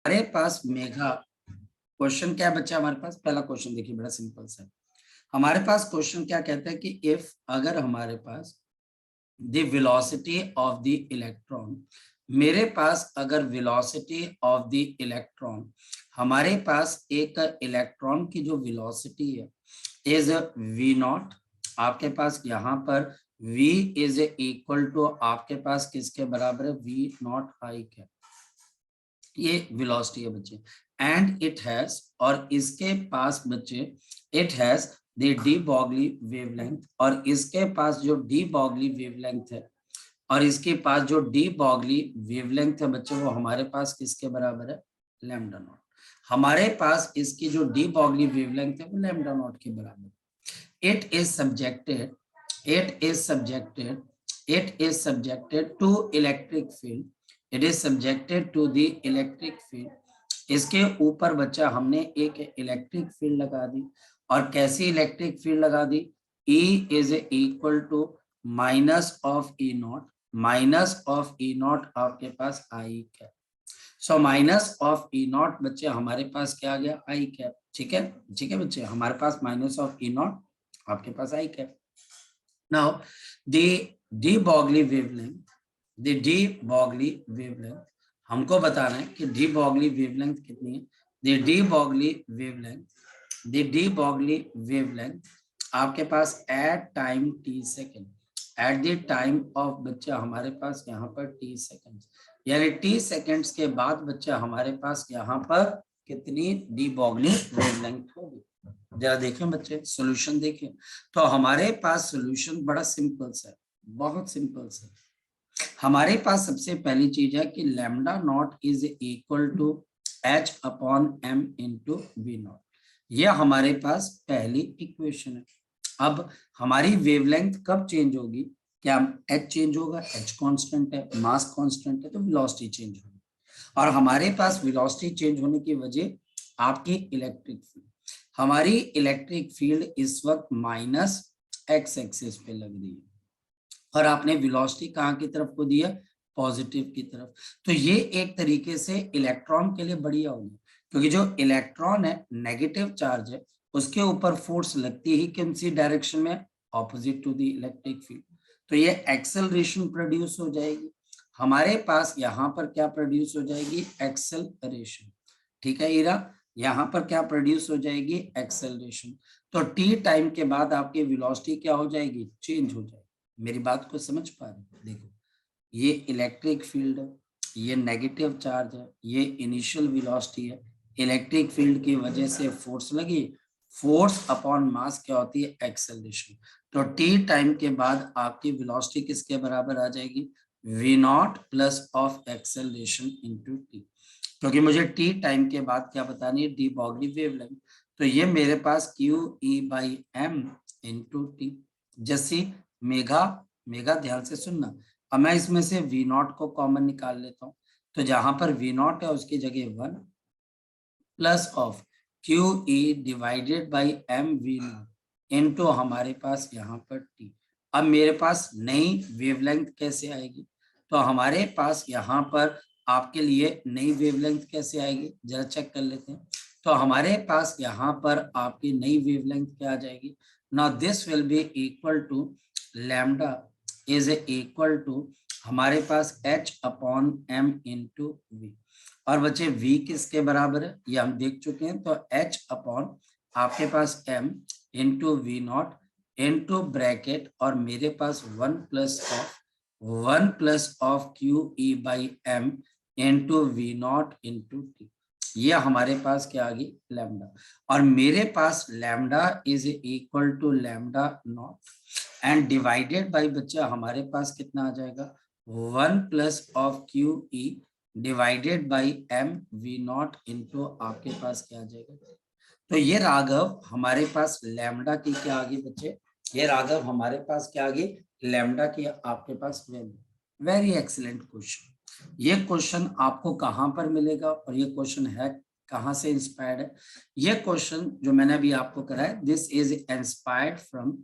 हमारे पास मेघा, क्वेश्चन क्या है बच्चा हमारे पास? पहला क्वेश्चन देखिए, बड़ा सिंपल सा है। हमारे पास क्वेश्चन क्या कहता है कि इफ, अगर हमारे पास the velocity of the electron, मेरे पास अगर वेलोसिटी ऑफ द इलेक्ट्रॉन, हमारे पास एक इलेक्ट्रॉन की जो वेलोसिटी है इज v नॉट, आपके पास यहाँ पर v इज इक्वल टू आपके पास किसके बराबर है? v नॉट आई है, ये वेलोसिटी है बच्चे। एंड इट हैज, और इसके पास बच्चे it has the de Broglie wavelength, और इसके पास जो डी बॉगली वेवलेंथ है, और इसके पास जो डी बॉगली वेवलेंथ है बच्चे, वो हमारे पास किसके बराबर है? Lambda not. हमारे पास इसकी जो डी बॉगली वेवलेंथ है वो लैम्डा नॉट के बराबर है। It is subjected, it is subjected, it is subjected to electric field, it is subjected to the electric field। इसके ऊपर बच्चा हमने एक इलेक्ट्रिक फील्ड लगा दी, और कैसी इलेक्ट्रिक फील्ड लगा दी? E is equal to minus of E naught, minus of E naught आपके पास I cap. So minus of E naught बच्चे हमारे पास क्या आ गया? I cap. ठीक है, ठीक है बच्चे, हमारे पास माइनस ऑफ ई नॉट आपके पास I cap. Now, the de Broglie wavelength, the de Broglie wavelength, हमको बताना है कि de Broglie wavelength कितनी है। the de Broglie wavelength, the de Broglie wavelength आपके पास at time t second, at the time of बच्चा हमारे पास यहाँ पर t seconds, यानी t seconds के बाद बच्चा हमारे पास यहाँ पर कितनी de Broglie wavelength होगी? जरा देखें बच्चे, सॉल्यूशन देखें। तो हमारे पास सॉल्यूशन बड़ा सिंपल सा है, बहुत सिंपल सा। हमारे पास सबसे पहली चीज है कि lambda naught is equal to h upon m into we naught, ये हमारे पास पहली इक्वेशन है। अब हमारी वेवलेंथ कब चेंज होगी? क्या h चेंज होगा? h कांस्टेंट है, मास कांस्टेंट है, तो वेलोसिटी चेंज होगी। और हमारे पास वेलोसिटी चेंज होने की वजह आपकी इलेक्ट्रिक फील्ड, हमारी इलेक्ट्रिक फील्ड इस वक्त माइनस एक्स एक्सिस पे लग रही है, और आपने वेलोसिटी कहाँ की तरफ को दिया? पॉजिटिव की तरफ। तो ये एक तरीके से इलेक्ट्रॉन के लिए बढ़िया होगी, क्योंकि जो इलेक्ट्रॉन है नेगेटिव चार्ज है, उसके ऊपर फोर्स लगती ही किन सी डायरेक्शन में? Opposite to the electric field. तो ये एक्सेलरेशन प्रोड्यूस हो जाएगी। हमारे पास यहाँ पर क्या प्रोड्यूस हो जाएगी? एक्सेलरेशन। ठीक है इरा, यहाँ पर क्या प्रोड्यूस हो जाएगी? एक्सेलरेशन। तो टी टाइम के बाद आपकी वेलोसिटी क्या हो जाएगी? चेंज हो जाएगी। मेरी बात को समझ पा रहे? देखो, ये इलेक्ट्रिक फील्ड है, ये नेगेटिव चार्ज है, ये इनिशियल वेलोसिटी है, इलेक्ट्रिक फील्ड की वजह से फोर्स लगी, फोर्स अपॉन मास क्या होती है? एक्सेलरेशन। तो टी टाइम के बाद आपकी वेलोसिटी किसके बराबर आ जाएगी? V naught plus of acceleration into T, क्योंकि मुझे टी टाइम के बाद क्या बतानी है? De Broglie wavelength. तो ये मेरे पास Q E by M into T. जैसे मेगा, मेगा ध्यान से सुनना, अब मैं इसमें से वी नॉट को कॉमन निकाल लेता हूँ, तो जहां पर वी नॉट है उसकी जगह 1 plus of Q E divided by M we naught into हमारे पास यहाँ पर टी। अब मेरे पास नई वेवलेंथ कैसे आएगी? तो हमारे पास यहाँ पर आपके लिए नई वेवलेंथ कैसे आएगी? जरा चेक कर लेते हैं। तो हमारे पास यहाँ पर आपकी नई वेवलेंथ क्या आ जाएगी? Now this will be equal to lambda is equal to हमारे पास h upon m into v. और बच्चे v किसके बराबर है? ये हम देख चुके हैं। तो h अपॉन आपके पास m into we naught into bracket, और मेरे पास 1 of Q E by M into we naught into T. ये हमारे पास क्या आ गई? लैम्डा। और मेरे पास lambda is equal to lambda naught and divided by बच्चा हमारे पास कितना आ जाएगा? 1 plus of Q E divided by M we naught into आपके पास क्या आ जाएगा? तो ये राघव हमारे पास लैम्डा की क्या आ गई बच्चे? ये राघव हमारे पास क्या आ गई? लैम्डा की आपके पास वैल्यू। Very excellent question. ये क्वेश्चन आपको कहां पर मिलेगा और ये क्वेश्चन है कहां से इंस्पायर्ड है? ये क्वेश्चन जो मैंने अभी आपको कराया, this is inspired from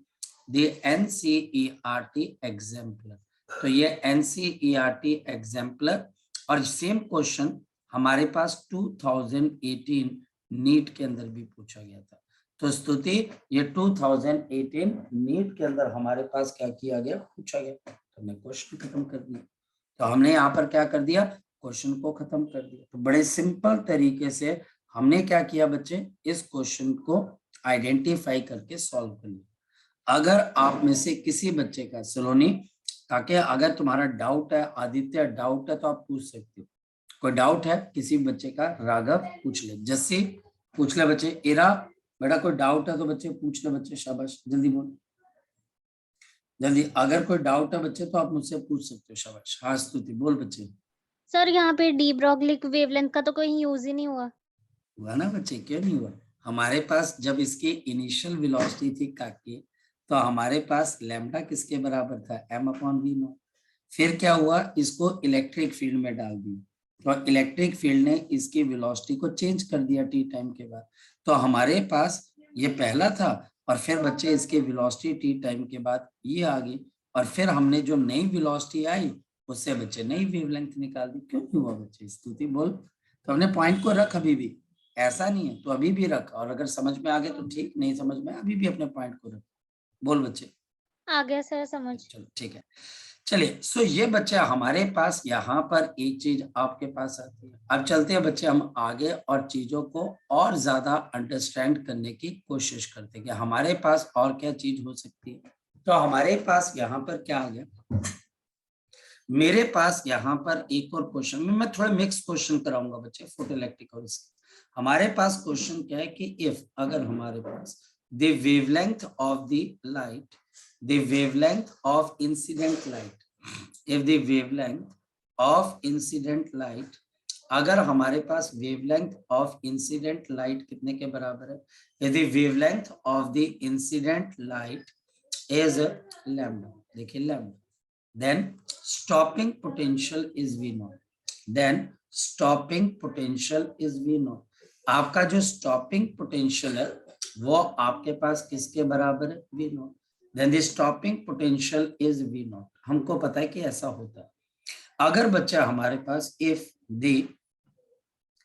the NCERT exemplar. तो ये NCERT एग्जाम्पलर, और सेम क्वेश्चन हमारे पास 2018 नीट के अंदर भी पूछा गया था। तो स्तुति ये 2018 नीट के अंदर हमारे पास क्या किया गया, पूछा गया, तो हमने क्वेश्चन खत्म कर दिया। तो हमने यहाँ पर क्या कर दिया, क्वेश्चन को खत्म कर दिया। तो बड़े सिंपल तरीके से हमने क्या किया बच्चे, इस क्वेश्चन को आइडेंटिफाई करके सॉल्व कर लिया। अगर आप में से किसी बच्चे का, सलोनी, ताकि अगर तुम्हारा डाउट है, आदित्य डाउट है तो आप पूछ सकते हो। कोई डाउट है किसी बच्चे का, राघव पूछ ले, जस्सी पूछ ले बच्चे, इरा बेटा कोई डाउट है तो बच्चे पूछ ले बच्चे, शाबाश जल्दी बोल जल्दी। अगर कोई डाउट है बच्चे तो आप मुझसे पूछ सकते हो, शाबाश। हाँ स्तुति बोल बच्चे। सर यहाँ पे डी ब्रॉगली वेवलेंथ का तो कोई यूज ही नहीं हुआ। हुआ ना बच्चे, क्यों नहीं हुआ? हमारे पास जब इसकी इनिशियल वेलोसिटी थी काकी, तो हमारे पास लैम्डा किसके बराबर था, m/v0। फिर क्या हुआ, इसको इलेक्ट्रिक फील्ड में डाल दिया, तो इलेक्ट्रिक फील्ड ने इसकी वेलोसिटी को चेंज कर दिया टी टाइम के बाद। तो हमारे पास ये पहला था, और फिर बच्चे इसके वेलोसिटी टी टाइम के बाद ये आ गई, और फिर हमने जो नई वेलोसिटी आई उससे बच्चे नई वेवलेंथ निकाल दी। क्यों नहीं हुआ बच्चे, स्तुति बोल। तो हमने पॉइंट को रख, अभी भी ऐसा नहीं है तो अभी भी रख, और अगर समझ में आ गए तो ठीक, नहीं समझ में अभी भी अपने पॉइंट को रख। बोल बच्चे। आ गया सर समझ। चलो ठीक है, चलिए। सो ये बच्चे हमारे पास यहाँ पर एक चीज आपके पास आती है। अब चलते हैं बच्चे हम आगे और चीजों को और ज्यादा अंडरस्टैंड करने की कोशिश करते हैं कि हमारे पास और क्या चीज हो सकती है। तो हमारे पास यहाँ पर क्या आ गया, मेरे पास यहाँ पर एक और क्वेश्चन में मैं थोड़ा मिक्स क्वेश्चन कराऊंगा बच्चे, फोटोइलेक्ट्रिक और इसके। हमारे पास क्वेश्चन क्या है कि इफ, अगर हमारे पास the wavelength of the light, the wavelength of incident light, if the wavelength of incident light, अगर हमारे पास वेवलेंथ ऑफ इंसिडेंट लाइट कितने के बराबर है, यदि wavelength of the incident light is lambda, देखिए lambda, then stopping potential is V0, then stopping potential is V0। आपका जो stopping potential है वो आपके पास किसके बराबर है, V0। then the stopping potential is V0। हमको पता है कि ऐसा होता है। अगर बच्चा हमारे पास if the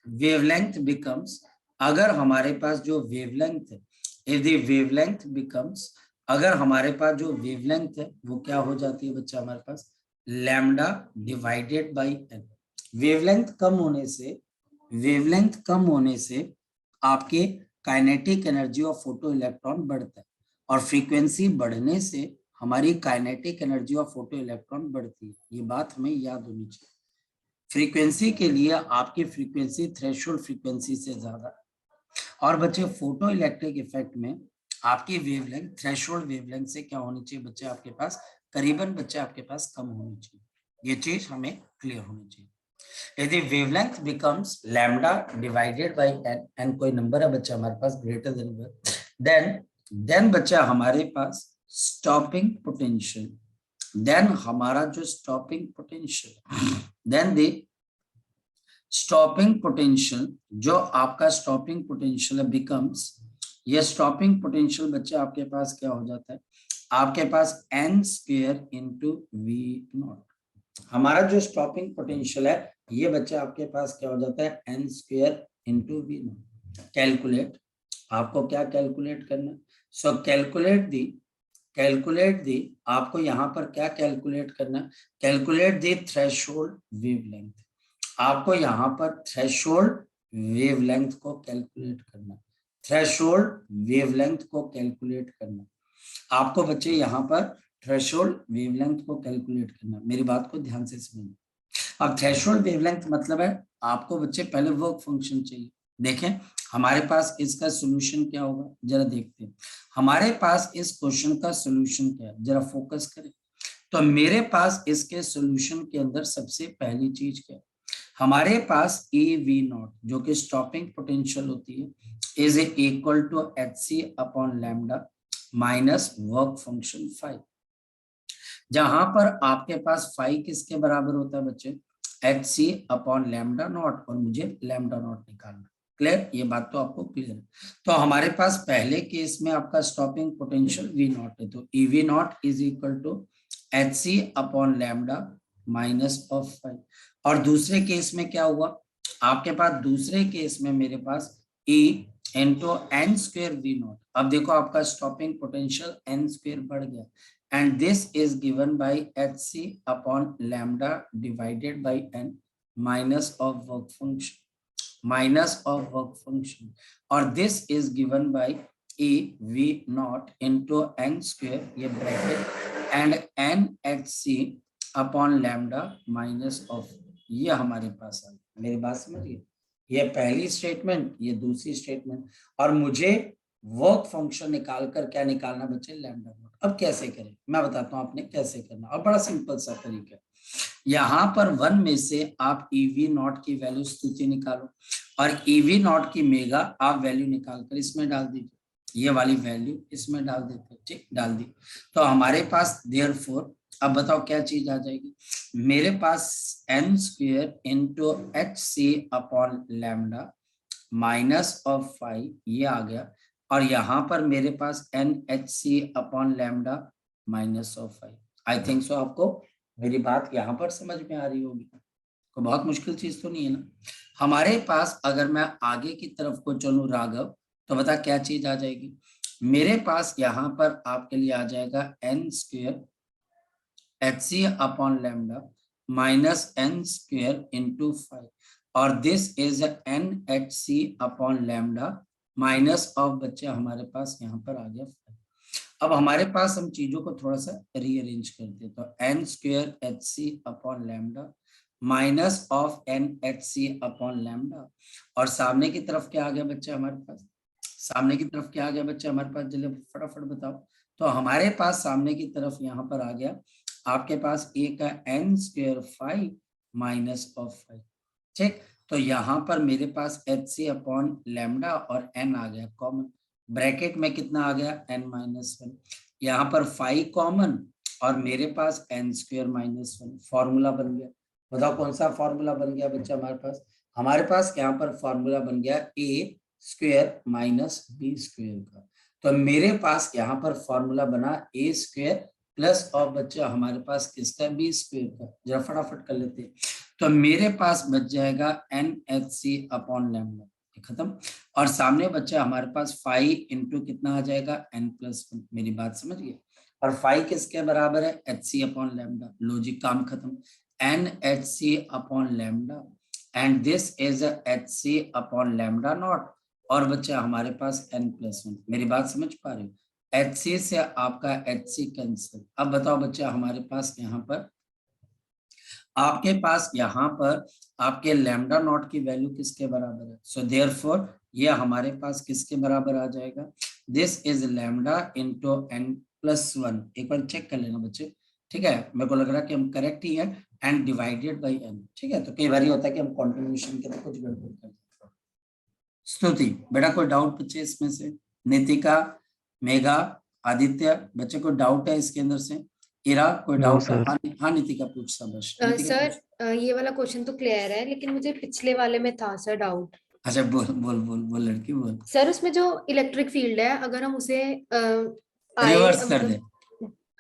wavelength becomes, अगर हमारे पास जो wavelength है, if the wavelength becomes, अगर हमारे पास जो वेवलेंथ है वो क्या हो जाती है बच्चा, हमारे पास lambda divided by N. Wavelength कम होने से, वेवलेंथ कम होने से आपके kinetic energy of photo electron बढ़ता है, और फ्रीक्वेंसी बढ़ने से हमारी kinetic energy of photo electron बढ़ती है। ये बात हमें याद होनी चाहिए। फ्रीक्वेंसी के लिए आपकी फ्रीक्वेंसी थ्रेशोल्ड फ्रीक्वेंसी से ज्यादा, और बच्चे फोटो इलेक्ट्रिक इफेक्ट में आपकी वेवलेंथ थ्रेशोल्ड वेवलेंथ से क्या होनी चाहिए बच्चे, आपके पास करीबन बच्चे आपके पास कम होनी चाहिए। ये चीज हमें क्लियर होनी चाहिए। यदि wavelength becomes lambda divided by n, n कोई नंबर है बच्चा हमारे पास ग्रेटर देन देन बच्चा हमारे पास स्टॉपिंग पोटेंशियल, देन हमारा जो stopping potential, then the stopping potential, जो आपका स्टॉपिंग पोटेंशियल बिकम्स, ये स्टॉपिंग पोटेंशियल बच्चे आपके पास क्या हो जाता है, आपके पास n स्क्वायर इंटू V0। हमारा जो स्टॉपिंग पोटेंशियल है ये बच्चे आपके पास क्या हो जाता है, n square into V0। Calculate, आपको क्या कैलकुलेट करना, सो कैलकुलेट दी, आपको यहाँ पर क्या कैलकुलेट करना, कैलकुलेट दी थ्रेशोल्ड वेवलेंथ। आपको यहाँ पर थ्रेशोल्ड वेवलेंथ को कैलकुलेट करना, थ्रेशोल्ड वेवलेंथ को कैलकुलेट करना। आपको बच्चे यहाँ पर थ्रेशोल्ड वेवलेंथ को कैलकुलेट करना। मेरी बात को ध्यान से समझिए। अब थ्रेशोल्ड वेवलेंथ मतलब है आपको बच्चे पहले वर्क फंक्शन चाहिए। देखें हमारे पास इसका सॉल्यूशन क्या होगा, जरा देखते हैं हमारे पास इस क्वेश्चन का सॉल्यूशन क्या है, जरा फोकस करें। तो मेरे पास इसके सॉल्यूशन के अंदर सबसे पहली चीज क्या है, हमारे पास AV0 जो कि स्टॉपिंग पोटेंशियल होती है is equal to HC upon lambda minus work function five, जहां पर आपके पास फाइव किसके बराबर होता है बच्चे, HC अपॉन लैम्डा नॉट, और मुझे लैम्डा नॉट निकालना। क्लियर, ये बात तो आपको क्लियर है। तो हमारे पास पहले केस में आपका स्टॉपिंग पोटेंशियल V0 है, तो EV0 is equal to HC upon lambda minus of five. और दूसरे केस में क्या हुआ, आपके पास दूसरे केस में मेरे पास E into N square V naught. अब देखो आपका स्टॉपिंग पोटेंशियल एन स्क्वेयर बढ़ गया, and this is given by H C upon lambda divided by N minus of work function और this is given by E V naught into N square, ये bracket, and N H C upon lambda minus of, ये हमारे पास आ गया। मेरी बात समझिए, ये पहली स्टेटमेंट, ये दूसरी स्टेटमेंट, और मुझे वर्क फंक्शन निकाल कर क्या निकालना बच्चे, लैम्डा नॉट। अब कैसे करें मैं बताता हूं आपने कैसे करना, और बड़ा सिंपल सा तरीका है। यहाँ पर 1 में से आप ईवी नॉट की वैल्यू स्तुति निकालो, और ईवी नॉट की मेगा आप वैल्यू निकाल कर इसमें डाल दीजिए, ये वाली वैल्यू इसमें डाल देते, ठीक, डाल दी। तो हमारे पास देयरफॉर, अब बताओ क्या चीज आ जाएगी, मेरे पास N square into H C upon lambda minus of 5, ये आ गया, और यहाँ पर मेरे पास N H C upon lambda minus of 5। I think so आपको मेरी बात यहाँ पर समझ में आ रही होगी, कोई बहुत मुश्किल चीज तो नहीं है ना। हमारे पास अगर मैं आगे की तरफ को चलूं राघव, तो बता क्या चीज आ जाएगी, मेरे पास यहाँ पर आपके लिए आ जाएगा एन स्क्वेयर एच सी upon lambda minus n square into 5, और this is n H C upon lambda minus of, बच्चे हमारे पास यहाँ पर आ गया 5। अब हमारे पास हम चीजों को थोड़ा सा रीअरेंज करते हैं, तो n square h C upon lambda minus of n H C upon lambda, और सामने की तरफ क्या आ गया बच्चे हमारे पास, सामने की तरफ क्या आ गया बच्चे हमारे पास, जल्दी फटाफट बताओ। तो हमारे पास सामने की तरफ यहाँ पर आ गया आपके पास ए का एन स्क्वेयर 5 माइनस ऑफ 5, ठीक। तो यहाँ पर मेरे पास एच सी अपॉन लैम्डा और एन आ गया कॉमन, ब्रैकेट में कितना आ गया एन माइनस 1, यहाँ पर 5 कॉमन, और मेरे पास एन स्क्वेयर माइनस 1, फॉर्मूला बन गया। बताओ कौन सा फॉर्मूला बन गया बच्चा हमारे पास यहाँ पर फॉर्मूला बन गया ए स्क्वेयर माइनस बी स्क्वेयर का। तो मेरे पास यहाँ पर फॉर्मूला बना ए स्क्वेयर प्लस और बच्चा हमारे पास किसका, बी स्क्वेयर का। जरा फटाफट कर लेते हैं, तो मेरे पास बच जाएगा N H C upon lambda, खत्म। और सामने बच्चा हमारे पास 5 इंटू कितना आ जाएगा एन प्लस 1, मेरी बात समझिए, और 5 किसके बराबर है, एच सी अपॉन लैम्डा, लॉजिक काम खत्म, N H C upon lambda and this is H C upon lambda naught, और बच्चा हमारे पास n प्लस 1, मेरी बात समझ पा रहे हो, एच सी से आपका एच सी कैंसिल। अब बताओ बच्चा हमारे पास यहाँ पर आपके पास यहाँ पर आपके लैम्डा नॉट की वैल्यू किसके बराबर है, सो देयरफॉर ये हमारे पास किसके बराबर आ जाएगा, this is lambda into n plus 1, एक बार चेक कर लेना बच्चे, ठीक है, मेरे को लग रहा है कि हम करेक्ट ही है, एंड डिवाइडेड बाई n, ठीक है। तो कई बार होता है कि हम कॉन्ट्रीब्यूशन के तो कुछ गड़बड़ कर देते हैं। स्तुति बेटा कोई डाउट बच्चे इसमें से, नितिका, मेघा, आदित्य, बच्चे कोई डाउट है इसके अंदर से, इरा कोई डाउट है, हाँ नितिका पूछ बस। सर ये वाला क्वेश्चन तो क्लियर है, लेकिन मुझे पिछले वाले में था सर डाउट। अच्छा बोल बोल बोल बोल लड़की बोल। सर उसमें जो इलेक्ट्रिक फील्ड है, अगर हम उसे रिवर्स कर दे,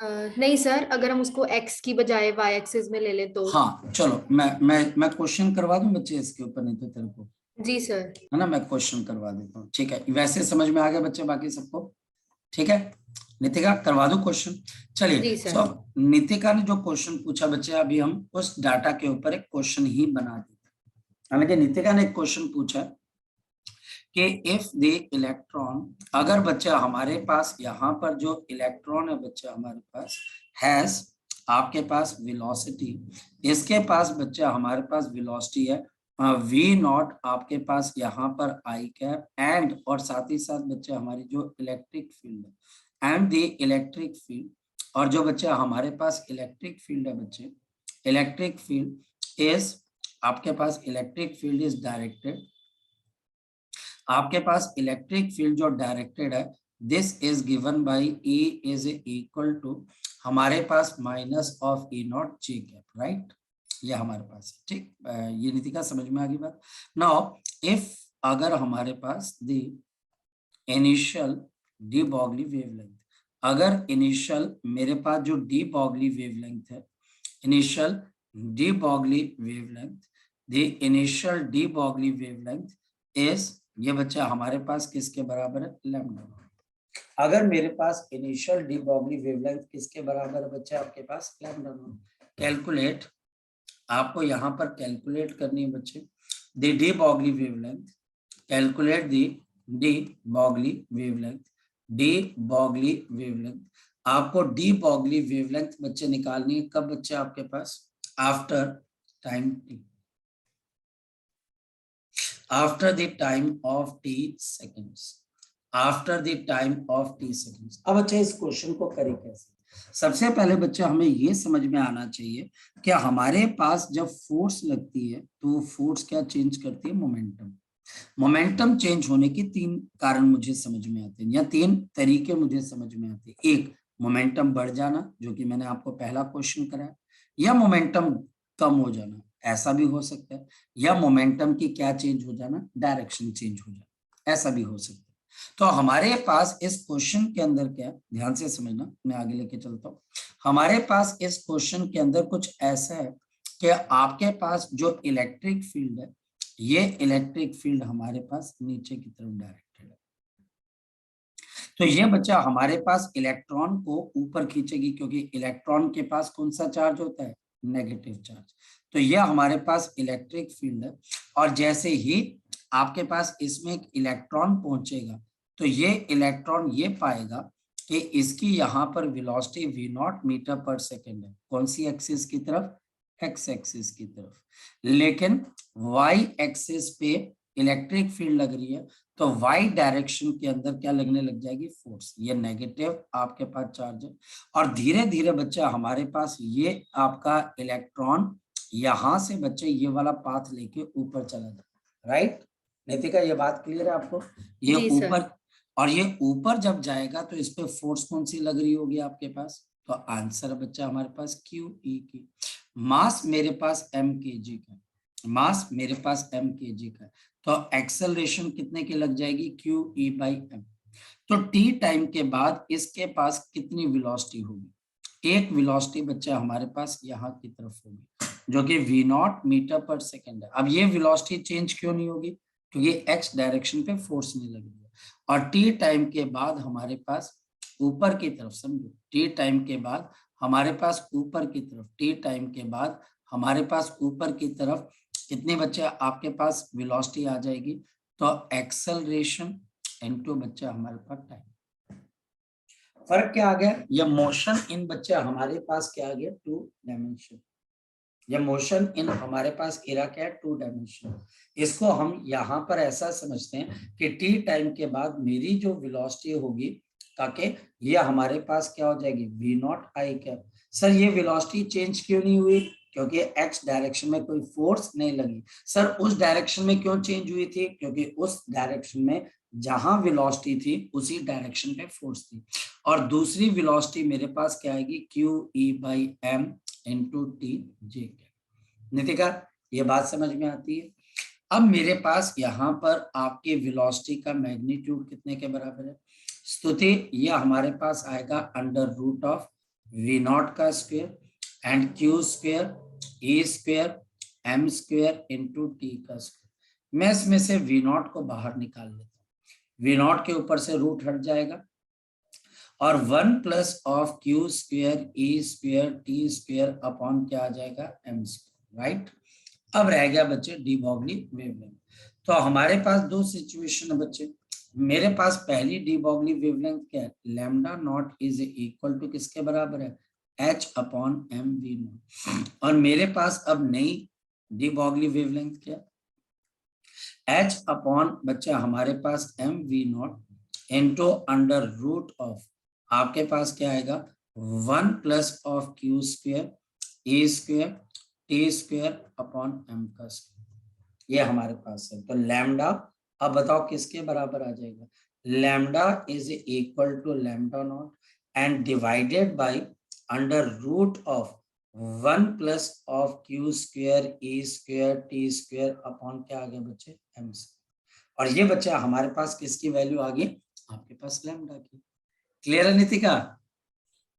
नहीं सर, अगर हम उसको x की बजाय y एक्सिस में ले ले तो। हाँ चलो मैं क्वेश्चन करवा दूं बच्चे इसके ऊपर, नहीं तो तेरे को, जी सर, है ना, मैं क्वेश्चन करवा देता हूँ, ठीक है। वैसे समझ में आ गया बच्चे बाकी सबको, ठीक है। नितिका करवा दो क्वेश्चन, चलिए। सो नितिका ने जो क्वेश्चन पूछा बच्चे, अभी हम उस डाटा के ऊपर एक क्वेश्चन ही बना देते हैं। हालांकि नितिका ने एक क्वेश्चन पूछा कि इफ द इलेक्ट्रॉन, अगर बच्चा हमारे पास यहाँ पर जो इलेक्ट्रॉन है बच्चा हमारे पास हैज आपके पास वेलोसिटी, इसके पास बच्चा हमारे पास वेलोसिटी है v नॉट, आपके पास यहाँ पर आई कैप, एंड और साथ ही साथ बच्चे हमारी जो इलेक्ट्रिक फील्ड है एंड द इलेक्ट्रिक फील्ड, और जो बच्चा हमारे पास इलेक्ट्रिक फील्ड है बच्चे, इलेक्ट्रिक फील्ड इज आपके पास इलेक्ट्रिक फील्ड इज डायरेक्टेड, आपके पास इलेक्ट्रिक फील्ड जो डायरेक्टेड है, this is given by E is equal to हमारे पास minus of E naught J cap, right, ये हमारे पास है, ठीक। ये नितिका समझ में आ गई बात। नाउ इफ अगर हमारे पास the initial de Broglie wavelength, अगर इनिशियल मेरे पास जो डी बॉगली वेवलेंथ है, initial de Broglie wavelength, the initial de Broglie wavelength is, ये बच्चा हमारे पास किसके बराबर है, लैम्डा नॉट। अगर मेरे पास इनिशियल de Broglie wavelength किसके बराबर है बच्चा, आपके पास लैम्डा नॉट। कैलकुलेट, आपको यहाँ पर कैलकुलेट करनी है बच्चे the de Broglie wavelength, calculate the de Broglie wavelength, de Broglie wavelength, आपको de Broglie wavelength बच्चे निकालनी है कब बच्चे आपके पास, after time t, after the time of t seconds, after the time of t seconds. अब बच्चे इस क्वेश्चन को करें कैसे, सबसे पहले बच्चे हमें ये समझ में आना चाहिए कि हमारे पास जब फोर्स लगती है तो फोर्स क्या चेंज करती है, मोमेंटम। मोमेंटम चेंज होने के तीन कारण मुझे समझ में आते हैं, या तीन तरीके मुझे समझ में आते हैं। एक, मोमेंटम बढ़ जाना, जो कि मैंने आपको पहला क्वेश्चन कराया, या मोमेंटम कम हो जाना, ऐसा भी हो सकता है, या मोमेंटम की क्या चेंज हो जाना, डायरेक्शन चेंज हो जाना, ऐसा भी हो सकता है। तो हमारे पास इस क्वेश्चन के अंदर क्या, ध्यान से समझना, मैं आगे लेके चलता हूँ। हमारे पास इस क्वेश्चन के अंदर कुछ ऐसा है कि आपके पास जो इलेक्ट्रिक फील्ड है, ये इलेक्ट्रिक फील्ड हमारे पास नीचे की तरफ डायरेक्टेड है। तो ये बच्चा हमारे पास इलेक्ट्रॉन को ऊपर खींचेगी, क्योंकि इलेक्ट्रॉन के पास कौन सा चार्ज होता है, नेगेटिव चार्ज। तो ये हमारे पास इलेक्ट्रिक फील्ड है, और जैसे ही आपके पास इसमें एक इलेक्ट्रॉन पहुंचेगा तो ये इलेक्ट्रॉन ये पाएगा कि इसकी यहाँ पर वेलोसिटी v0 मीटर पर सेकेंड है, कौन सी एक्सिस की तरफ, एक्स एक्सिस की तरफ। लेकिन वाई एक्सिस पे इलेक्ट्रिक फील्ड लग रही है, तो वाई डायरेक्शन के अंदर क्या लगने लग जाएगी, फोर्स। ये नेगेटिव आपके पास चार्ज है, और धीरे धीरे बच्चा हमारे पास ये आपका इलेक्ट्रॉन यहां से बच्चे ये वाला पाथ लेके ऊपर चला जाए, राइट नितिका, ये बात क्लियर है आपको, ये ऊपर, और ये ऊपर जब जाएगा तो इस पे फोर्स कौन सी लग रही होगी आपके पास, तो आंसर बच्चा हमारे पास क्यू ई की। मास मेरे पास m kg का, मास मेरे पास m kg का, तो एक्सेलरेशन कितने की लग जाएगी, क्यू ई बाई एम। तो t टाइम के बाद इसके पास कितनी वेलोसिटी होगी, एक वेलोसिटी बच्चा हमारे पास यहाँ की तरफ होगी, जो कि v0 मीटर पर सेकेंड है। अब ये वेलोसिटी चेंज क्यों नहीं होगी, क्योंकि x डायरेक्शन पे फोर्स नहीं लग रही है। और t टाइम के बाद हमारे पास ऊपर की तरफ, समझो, t टाइम के बाद हमारे पास ऊपर की तरफ, t टाइम के बाद हमारे पास ऊपर की तरफ कितने बच्चे आपके पास वेलोसिटी आ जाएगी, तो एक्सेलरेशन इनटू बच्चा हमारे पास टाइम। फर्क क्या आ गया, ये मोशन इन बच्चे हमारे पास क्या आ गया, टू डायमेंशन। ये मोशन इन हमारे पास एरा क्या है, टू डायमेंशन। इसको हम यहाँ पर ऐसा समझते हैं कि टी टाइम के बाद मेरी जो वेलोसिटी होगी ताकि ये हमारे पास क्या हो जाएगी, v0 आई कैप। सर ये वेलोसिटी चेंज क्यों नहीं हुई, क्योंकि x डायरेक्शन में कोई फोर्स नहीं लगी। सर उस डायरेक्शन में क्यों चेंज हुई थी, क्योंकि उस डायरेक्शन में जहां वेलोसिटी थी उसी डायरेक्शन पे फोर्स थी। और दूसरी वेलोसिटी मेरे पास क्या आएगी, Q E by M into T J. Nitika ये बात समझ में आती है। अब मेरे पास यहाँ पर आपके वेलोसिटी का मैग्नीट्यूड कितने के बराबर है, स्तुति, ये हमारे पास आएगा अंडर रूट ऑफ v0 का square and q square e square m square into t का स्क्वायर। मैं इसमें से v0 को बाहर निकाल लेता हूँ, v0 के ऊपर से रूट हट जाएगा, और 1 plus of q square e square t square upon क्या आ जाएगा, m स्क्वायर, राइट। अब रह गया बच्चे डी ब्रॉगली वेवलेंथ। तो हमारे पास दो सिचुएशन है बच्चे, मेरे पास पहली डी ब्रॉगली वेवलेंथ क्या है, lambda naught is equal to किसके बराबर है, h upon M we naught. और मेरे पास अब नई डी ब्रॉगली वेवलेंथ क्या है, h अपॉन बच्चा हमारे पास M we naught into under root of आपके पास क्या आएगा, 1 plus of Q square A square T square upon M का स्क्वायर, ये हमारे पास है। तो लैम्डा अब बताओ किसके बराबर आ जाएगा, lambda is equal to lambda naught and divided by under root of 1 plus of Q square A square T square upon क्या आ गया बच्चे, एम स्क्वायर। और ये बच्चा हमारे पास किसकी वैल्यू आ गई, आपके पास लैम्डा की। क्लियर है नितिका?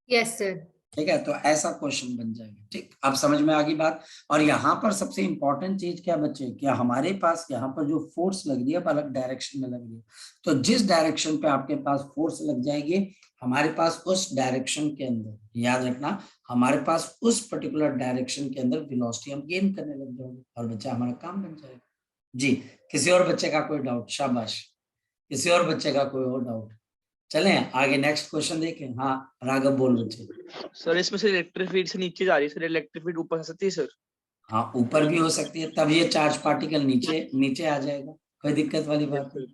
Yes sir. ठीक है, तो ऐसा क्वेश्चन बन जाएगा। ठीक, अब समझ में आ गई बात। और यहाँ पर सबसे इंपॉर्टेंट चीज क्या बच्चे, क्या हमारे पास यहाँ पर जो फोर्स लग रही है अलग डायरेक्शन में लग रही है, तो जिस डायरेक्शन पे आपके पास फोर्स लग जाएगी, हमारे पास उस डायरेक्शन के अंदर, याद रखना, हमारे पास उस पर्टिकुलर डायरेक्शन के अंदर वेलोसिटी हम गेन करने लग जाएंगे और बच्चा हमारा काम बन जाएगा। जी, किसी और बच्चे का कोई डाउट? शाबाश, किसी और बच्चे का कोई और डाउट? चलें आगे, नेक्स्ट क्वेश्चन देखें। हाँ राघव बोल बच्चे। सर इसमें से इलेक्ट्रिक फील्ड से नीचे जा रही है सर, इलेक्ट्रिक फील्ड ऊपर आ सकती है सर? हाँ ऊपर भी हो सकती है, तब ये चार्ज पार्टिकल नीचे नीचे आ जाएगा, कोई दिक्कत वाली बात नहीं।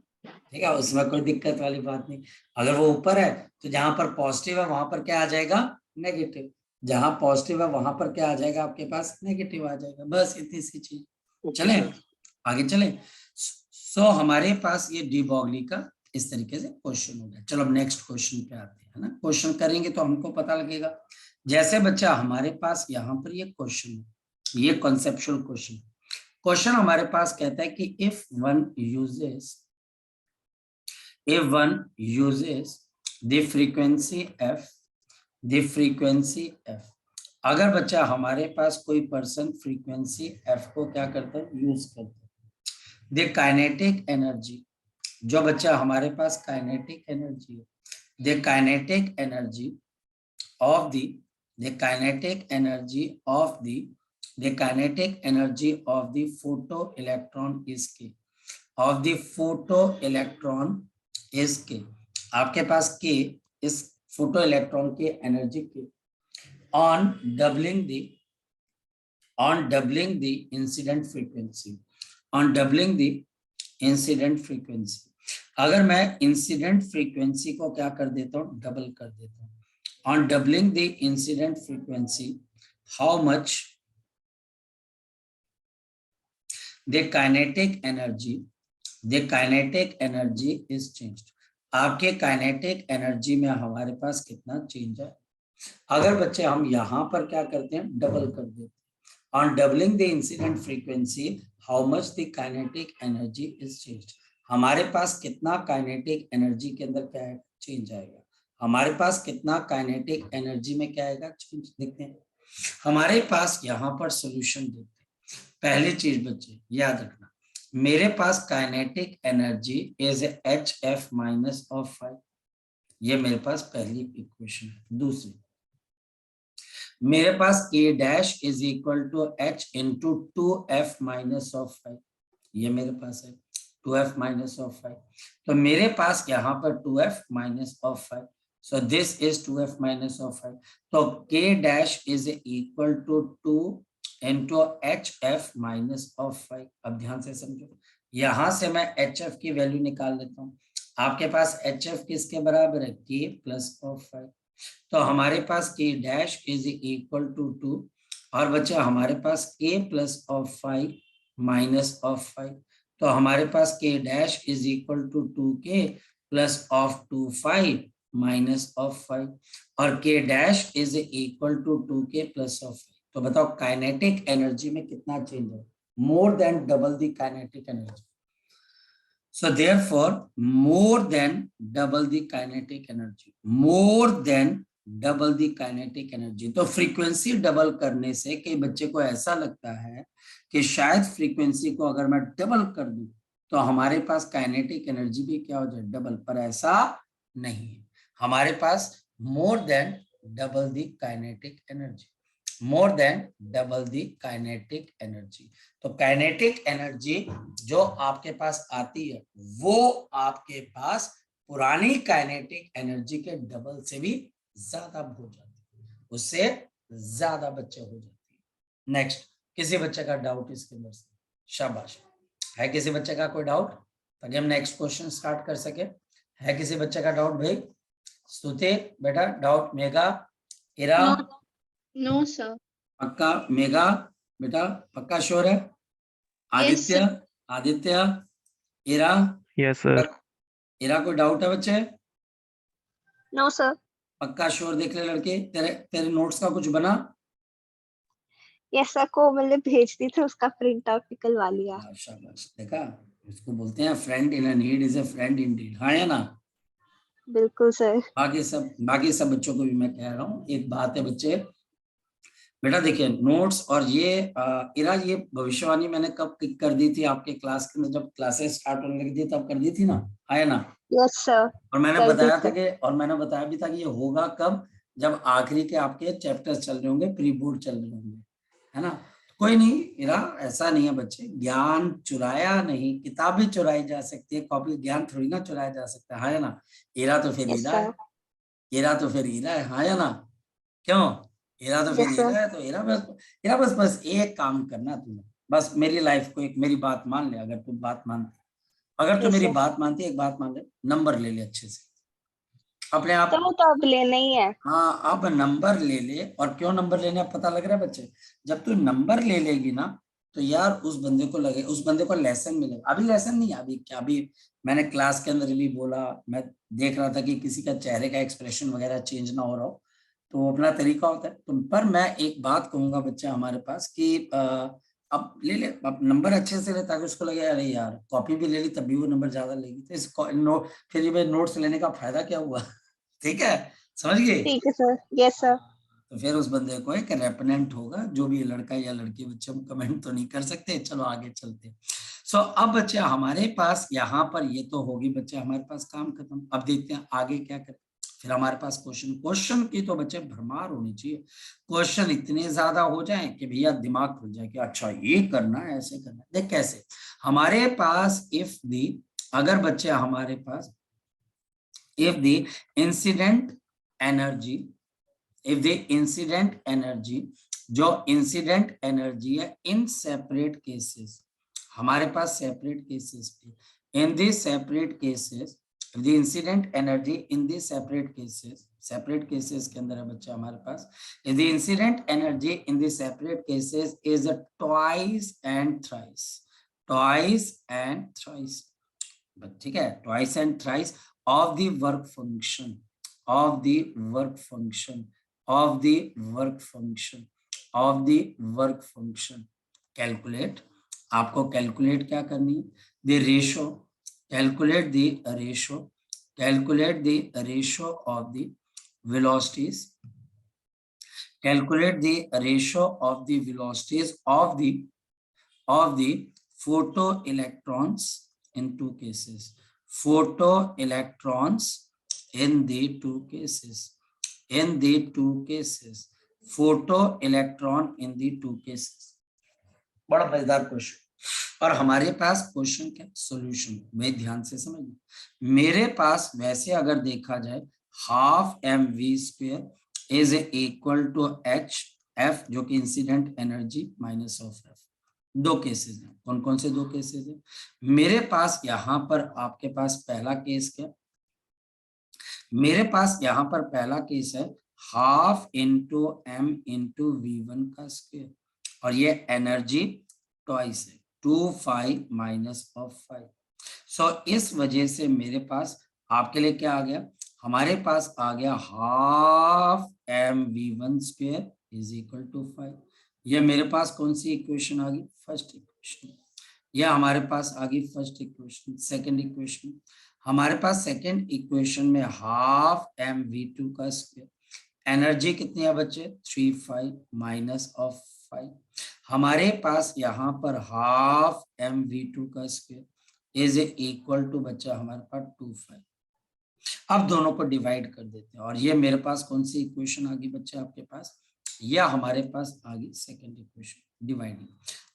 ठीक है, उसमें कोई दिक्कत वाली बात नहीं। अगर वो ऊपर है तो जहां पर पॉजिटिव है वहां पर क्या आ जाएगा? नेगेटिव। जहां पॉजिटिव है वहां पर क्या आ जाएगा आपके पास? नेगेटिव आ जाएगा। बस इतनी सी चीज। चले आगे चले। सो हमारे पास ये डी ब्रॉगली का इस तरीके से क्वेश्चन हो गया। चलो अब नेक्स्ट क्वेश्चन पे आते हैं, है ना। क्वेश्चन करेंगे तो हमको पता लगेगा। जैसे बच्चा हमारे पास यहाँ पर ये क्वेश्चन है, ये कॉन्सेप्चुअल क्वेश्चन हमारे पास कहता है कि if one uses the frequency f, अगर बच्चा हमारे पास कोई पर्सन फ्रीक्वेंसी f को क्या करता है? यूज करता है। द काइनेटिक एनर्जी, जो बच्चा हमारे पास काइनेटिक एनर्जी है, the kinetic energy of the photo electron is के, आपके पास के इस फोटो इलेक्ट्रॉन के एनर्जी के on doubling the incident frequency, अगर मैं इंसिडेंट फ्रीक्वेंसी को क्या कर देता हूँ? डबल कर देता हूँ। On doubling the incident frequency, how much the kinetic energy is changed, आपके काइनेटिक एनर्जी में हमारे पास कितना चेंज है? अगर बच्चे हम यहाँ पर क्या करते हैं? डबल कर देते हैं। On doubling the incident frequency, how much the kinetic energy is changed, हमारे पास कितना काइनेटिक एनर्जी के अंदर क्या है? चेंज आएगा। हमारे पास कितना काइनेटिक एनर्जी में क्या आएगा? चेंज। देखते हैं हमारे पास यहाँ पर सोल्यूशन देखते हैं। पहली चीज बच्चे याद रखना, मेरे पास kinetic energy is HF minus of 5, ये मेरे पास पहली इक्वेशन है। दूसरी, मेरे पास K dash is equal to H into 2F minus of 5, ये मेरे पास है 2F माइनस ऑफ 5। तो मेरे पास यहाँ पर 2F minus of 5, so this is 2F minus of 5। तो K dash is equal to 2 into HF minus of 5। अब ध्यान से समझो, यहां से मैं HF की वैल्यू निकाल लेता हूँ। आपके पास HF किसके बराबर है? K plus of 5। तो हमारे पास K dash is equal to 2, और बच्चा हमारे पास K plus of 5 minus of 5। तो हमारे पास K dash is equal to 2K plus of 5 minus of 5, और K dash is equal to 2K plus of 5। तो बताओ काइनेटिक एनर्जी में कितना चेंज है? More than double the kinetic energy. So therefore, more than double the kinetic energy, more than double the kinetic energy। तो frequency double करने से कई बच्चे को ऐसा लगता है कि शायद फ्रीक्वेंसी को अगर मैं डबल कर दूं तो हमारे पास काइनेटिक एनर्जी भी क्या हो जाए? डबल। पर ऐसा नहीं है, हमारे पास more than double the kinetic energy, more than double the kinetic energy. तो काइनेटिक एनर्जी जो आपके पास आती है वो आपके पास पुरानी काइनेटिक एनर्जी के डबल से भी ज्यादा हो जाती है, उससे ज्यादा बच्चे हो जाती है। नेक्स्ट, किसी बच्चे का डाउट इसके अंदर से? शाबाश, है किसी बच्चे का कोई डाउट ताकि हम नेक्स्ट क्वेश्चन स्टार्ट कर सके? है किसी बच्चे का डाउट भाई? स्तुति बेटा doubt? Megha, Ira? No sir. पक्का? मेगा बेटा पक्का श्योर है? आदित्य? आदित्य, इरा? Yes sir. इरा कोई डाउट है बच्चे? No sir. पक्का श्योर? देख ले लड़के, तेरे नोट्स का कुछ बना? यस सर, को मैंने भेज दी थी, उसका प्रिंट आउट निकलवा लिया। शाबाश, देखा, इसको बोलते हैं friend in need is a friend Indeed. हाँ या ना? बिल्कुल सर। बाकी सब बच्चों को भी मैं कह रहा हूँ, एक बात है बच्चे, बेटा देखिए नोट्स और ये इरा, ये भविष्यवाणी मैंने कब कर दी थी आपके क्लास के अंदर, जब क्लासेस स्टार्ट होने लगी थी तब कर दी थी ना, आया ना? Yes sir. और मैंने कर दी बताया था थी। कि, और मैंने बताया भी था कि ये होगा कब, जब आखिरी के आपके चैप्टर्स चल रहे होंगे, प्री बोर्ड चल रहे होंगे, है ना? कोई नहीं इरा, ऐसा नहीं है बच्चे, ज्ञान चुराया नहीं, किताबें चुराई जा सकती है, कॉपी, ज्ञान थोड़ी ना चुराया जा सकता है ना? इरा तो फिर यस हीरा है, सर। हीरा तो फिर हीरा है, हाँ या ना? क्यों? हीरा तो फिर यस हीरा सर। है, तो हीरा बस एक काम करना तुम्हें, बस मेरी लाइफ को, एक मेरी बात मान ले, अगर तुम बात मानती, अगर तू यस मेरी सर। बात मानती, एक बात मान ले, नंबर ले ले अच्छे से अपने आप। तो वो तो अब लेना ही है। हाँ, अब नंबर ले ले, और क्यों नंबर लेने अब पता लग रहा है बच्चे, जब तू नंबर ले लेगी ना, तो यार उस बंदे को लगे, उस बंदे को लेसन मिलेगा। अभी लेसन नहीं, अभी क्या, अभी मैंने क्लास के अंदर भी बोला, मैं देख रहा था कि किसी का चेहरे का एक्सप्रेशन वगैरह चेंज ना हो रहा हो, तो वो अपना तरीका होता है। तो पर मैं एक बात कहूंगा बच्चा हमारे पास कि अब ले ले, अब नंबर अच्छे से ले, ताकि उसको लगे अरे यार कॉपी भी ले ली तब भी वो नंबर ज्यादा लेगी, तो इस फिर ये नोट्स लेने का फायदा क्या हुआ? ठीक है, समझ गए? ठीक है सर। Yes sir. तो फिर उस बंदे को एक रेपनेंट होगा, जो भी लड़का या लड़की, बच्चे हम कमेंट तो नहीं कर सकते, चलो आगे चलते। सो अब बच्चे हमारे पास यहाँ पर ये तो होगी बच्चे, हमारे पास काम खत्म। अब देखते हैं आगे क्या करते, फिर हमारे पास क्वेश्चन की तो बच्चे भरमार होनी चाहिए, क्वेश्चन इतने ज्यादा हो जाए कि भैया दिमाग खुल जाए कि अच्छा ये करना है, ऐसे करना है। देख कैसे, हमारे पास इफ दी, अगर बच्चे हमारे पास if the incident energy, if the incident energy, जो इंसिडेंट एनर्जी है इन सेपरेट केसेस, हमारे पास सेपरेट केसेस पे, in the separate cases, the incident energy in the separate cases के अंदर है बच्चा हमारे पास, the incident energy in the separate cases is twice and thrice, twice and thrice, ठीक है, twice and thrice of the work function, of the work function, of the work function, of the work function, calculate, आपको calculate क्या करनी है, the ratio, calculate the ratio, calculate the ratio of the velocities, calculate the ratio of the velocities of the photo electrons in two cases, photo electrons in the two cases, in the two cases, photo electron in the two cases। बड़ा मजेदार question, और हमारे पास question क्या, solution, मैं ध्यान से समझिए, मेरे पास वैसे अगर देखा जाए half mv² is equal to h f, जो कि incident energy minus of f, दो केसेस हैं, कौन कौन से दो केसेस हैं मेरे पास, यहाँ पर आपके पास पहला केस क्या, मेरे पास यहाँ पर पहला केस है half into m into v1 का स्क्वायर, और ये एनर्जी ट्वाइस है 2 माइनस ऑफ 5। सो इस वजह से मेरे पास आपके लिए क्या आ गया, हमारे पास आ गया half mv1² is equal to 5। ये मेरे पास कौन सी इक्वेशन आ गई, फर्स्ट इक्वेशन, यह हमारे पास आ गई फर्स्ट इक्वेशन। सेकंड इक्वेशन, हमारे पास सेकंड इक्वेशन में हाफ mv2 का स्क्वायर, एनर्जी कितनी है बच्चे 3 माइनस ऑफ 5, हमारे पास यहाँ पर हाफ mv2 का स्क्वायर इज इक्वल टू बच्चा हमारे पास 2 अब दोनों को डिवाइड कर देते हैं, और ये मेरे पास कौन सी इक्वेशन आ गई बच्चे आपके पास, या हमारे पास आ गई सेकेंड इक्वेशन डिवाइडिंग।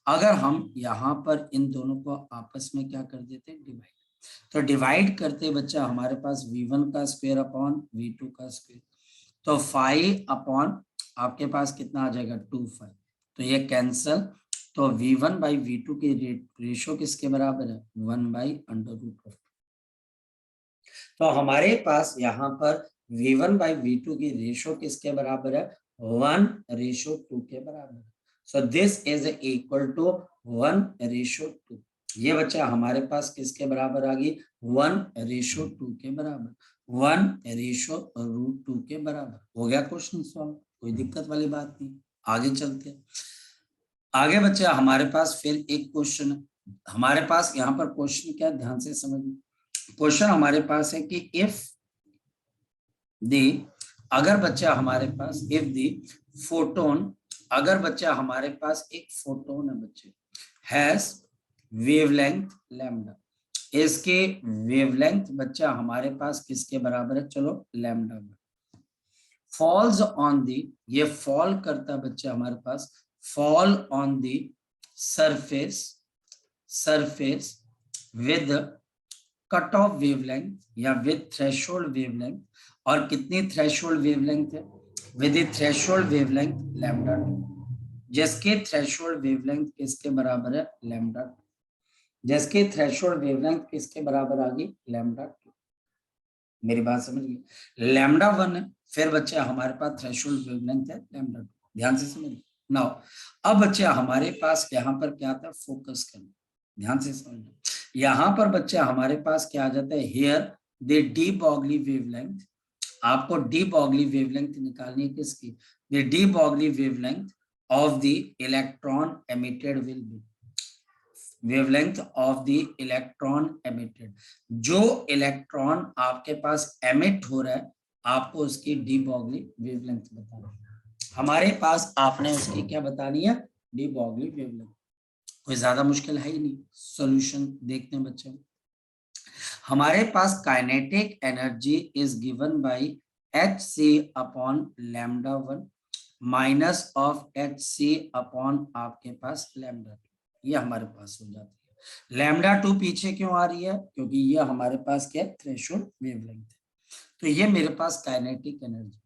अगर हम यहाँ पर इन दोनों को आपस में क्या कर देते हैं, डिवाइड, तो डिवाइड करते बच्चा हमारे पास v1 का स्क्वायर अपॉन v2 का स्क्वायर, तो 5 अपॉन आपके पास कितना आ जाएगा 2 तो ये कैंसल, तो v1 बाई v2 की रेशियो किसके बराबर है 1/√2। तो हमारे पास यहाँ पर v1 बाई v2 की रेशियो किसके बराबर है 1/2 के बराबर। So this is equal to 1/2। ये बच्चा हमारे पास किसके बराबर आ गई 1/2 के बराबर, 1/√2 के बराबर। हो गया क्वेश्चन सॉल्व, कोई दिक्कत वाली बात नहीं। आगे चलते हैं, आगे बच्चा हमारे पास फिर एक क्वेश्चन है, हमारे पास यहाँ पर क्वेश्चन क्या, ध्यान से समझिए। क्वेश्चन हमारे पास है कि इफ अगर बच्चा हमारे पास इफ दी फोटोन, अगर बच्चा हमारे पास एक फोटोन है बच्चे हैज वेवलेंथ लैम्डा, इसके वेवलेंथ बच्चा हमारे पास किसके बराबर है, चलो लैम्डा फॉल्स ऑन दी, ये फॉल करता बच्चा हमारे पास fall on the surface with cut off wavelength या विद थ्रेशोल्ड वेवलेंथ, और कितनी थ्रेशोल्ड वेवलेंथ है, विद थ्रेशोल्ड वेवलेंथ लैम्डा 2, जिसके थ्रेशोल्ड वेवलेंथ किसके बराबर है लैम्डा 2, जिसके थ्रेशोल्ड वेवलेंथ किसके बराबर आ गई लैम्डा 2। मेरी बात समझ गई, लैम्डा 1 है, फिर बच्चे हमारे पास थ्रेशोल्ड वेवलेंथ है लैम्डा 2, ध्यान से समझिए। नाउ अब बच्चे हमारे पास यहाँ पर क्या आता है, फोकस करना, ध्यान से समझना। यहाँ पर बच्चे हमारे पास क्या आ जाता है, here the D Broglie wavelength, आपको डी ब्रॉगली वेवलेंथ निकालनी है किसकी, the D Broglie wavelength of the electron emitted will be, wavelength of the electron emitted, जो इलेक्ट्रॉन आपके पास एमिट हो रहा है आपको उसकी डी ब्रॉगली वेवलेंथ बतानी है। हमारे पास आपने उसकी क्या बतानी है, डी ब्रॉगली वेवलेंथ, कोई ज्यादा मुश्किल है ही नहीं। सॉल्यूशन देखते हैं बच्चे, हमारे पास kinetic energy is given by hc upon lambda 1 minus of hc upon आपके पास लैम्डा 2, ये हमारे पास हो जाती है। लैम्डा 2 पीछे क्यों आ रही है, क्योंकि ये हमारे पास क्या है, थ्रेशोल्ड वेवलेंथ है। तो ये मेरे पास kinetic energy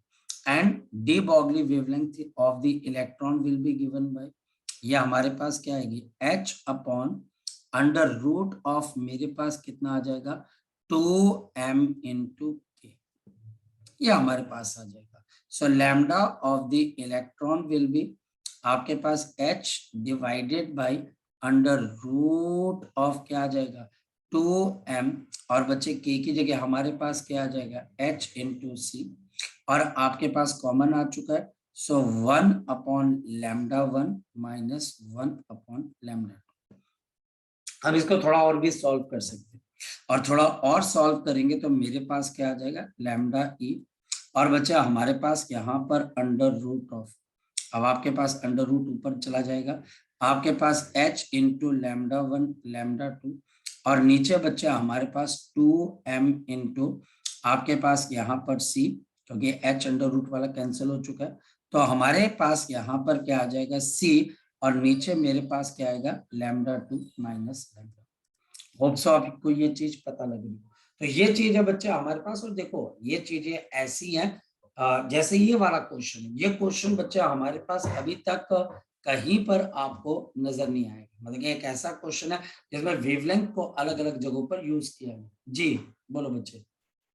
and de Broglie wavelength of the electron will be given by, ये हमारे पास क्या आएगी h upon under root of, मेरे पास कितना आ जाएगा 2m इंटू k, ये हमारे पास आ जाएगा। So lambda of the electron will be आपके पास h divided by under root of क्या आ जाएगा 2m, और बच्चे k की जगह हमारे पास क्या आ जाएगा h इंटू c, और आपके पास कॉमन आ चुका है, सो 1 upon lambda 1 minus 1 upon lambda 2। अब इसको थोड़ा और भी सॉल्व कर सकते हैं, और थोड़ा और सॉल्व करेंगे तो मेरे पास क्या आ जाएगा लैम्डा e, और बच्चा हमारे पास यहाँ पर अंडर रूट ऑफ, अब आपके पास अंडर रूट ऊपर चला जाएगा, आपके पास h इंटू लैम्डा 1 लैम्डा 2, और नीचे बच्चा हमारे पास 2m इंटू आपके पास यहाँ पर c, क्योंकि h अंडर रूट वाला कैंसिल हो चुका है, तो हमारे पास यहाँ पर क्या आ जाएगा c, और नीचे मेरे पास क्या आएगा lambda 2 minus lambda. Hope so आपको ये चीज पता लग रही। तो ये चीज है बच्चे हमारे पास, और देखो ये चीजें ऐसी हैं जैसे ये वाला क्वेश्चन है, ये क्वेश्चन बच्चे हमारे पास अभी तक कहीं पर आपको नजर नहीं आएगा, मतलब एक ऐसा क्वेश्चन है जिसमें वेवलेंथ को अलग अलग जगहों पर यूज किया है। जी बोलो बच्चे।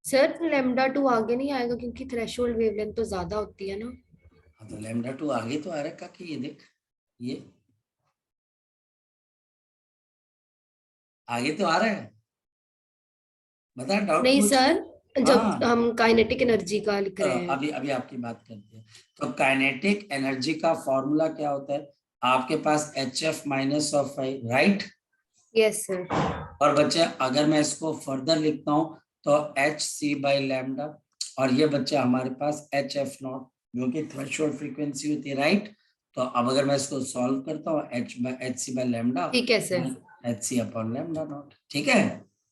सर लैम्डा 2 आगे नहीं आएगा क्योंकि थ्रेशोल्ड वेवलेंथ तो ज्यादा होती है ना। हाँ तो लैम्डा 2 आगे तो आ रहा है काकी, ये देख ये आगे तो आ रहा है, बता डाउट नहीं पूछ। सर, जब हाँ हम काइनेटिक एनर्जी का लिख तो रहे हैं। अभी अभी आपकी बात करते हैं। तो काइनेटिक एनर्जी का फॉर्मूला क्या होता है, आपके पास HF minus of I, right. Yes sir. और बच्चे अगर मैं इसको फर्दर लिखता हूँ तो HC बाई लैम्डा, और ये बच्चे हमारे पास HF नॉट जो कि थ्रेशोल्ड फ्रीक्वेंसी होती है, राइट। तो अब अगर मैं इसको सॉल्व करता हूँ HC बाई लैम्डा, ठीक है sir. HC upon lambda not, ठीक है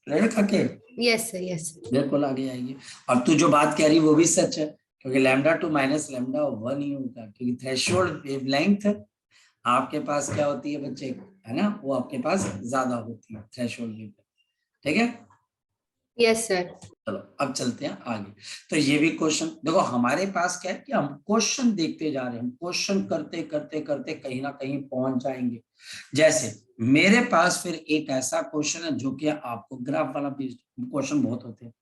क्लियर करके। Yes sir yes. बिल्कुल आगे आएगी, और तू जो बात कह रही वो भी सच है, क्योंकि लैम्डा 2 माइनस लैम्डा 1 ही होगा, क्योंकि थ्रेशोल्ड वेवलेंथ आपके पास क्या होती है बच्चे, है ना, वो आपके पास ज्यादा होती है थ्रेशोल्ड वेवलेंथ, ठीक है। Yes sir. चलो अब चलते हैं आगे। तो ये भी क्वेश्चन देखो, हमारे पास क्या है कि हम क्वेश्चन देखते जा रहे हैं, हम क्वेश्चन करते करते करते कहीं ना कहीं पहुंच जाएंगे। जैसे मेरे पास फिर एक ऐसा क्वेश्चन है जो कि आपको ग्राफ वाला क्वेश्चन बहुत होते हैं,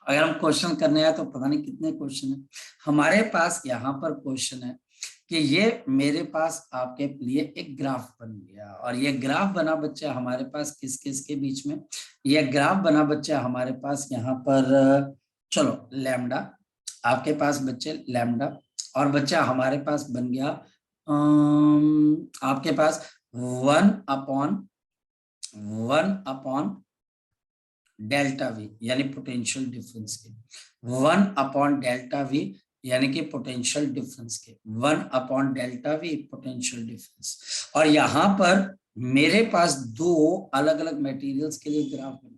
अगर हम क्वेश्चन करने आए तो पता नहीं कितने क्वेश्चन है। हमारे पास यहाँ पर क्वेश्चन है कि ये मेरे पास आपके लिए एक ग्राफ बन गया, और ये ग्राफ बना बच्चा हमारे पास किस किस के बीच में, ये ग्राफ बना बच्चा हमारे पास यहाँ पर, चलो लैम्डा आपके पास बच्चे लैम्डा, और बच्चा हमारे पास बन गया आपके पास 1 अपॉन डेल्टा वी यानी पोटेंशियल डिफरेंस के, 1/Δv यानी कि पोटेंशियल डिफरेंस के, 1/Δv पोटेंशियल डिफरेंस। और यहाँ पर मेरे पास दो अलग अलग मटेरियल्स के लिए ग्राफ बने,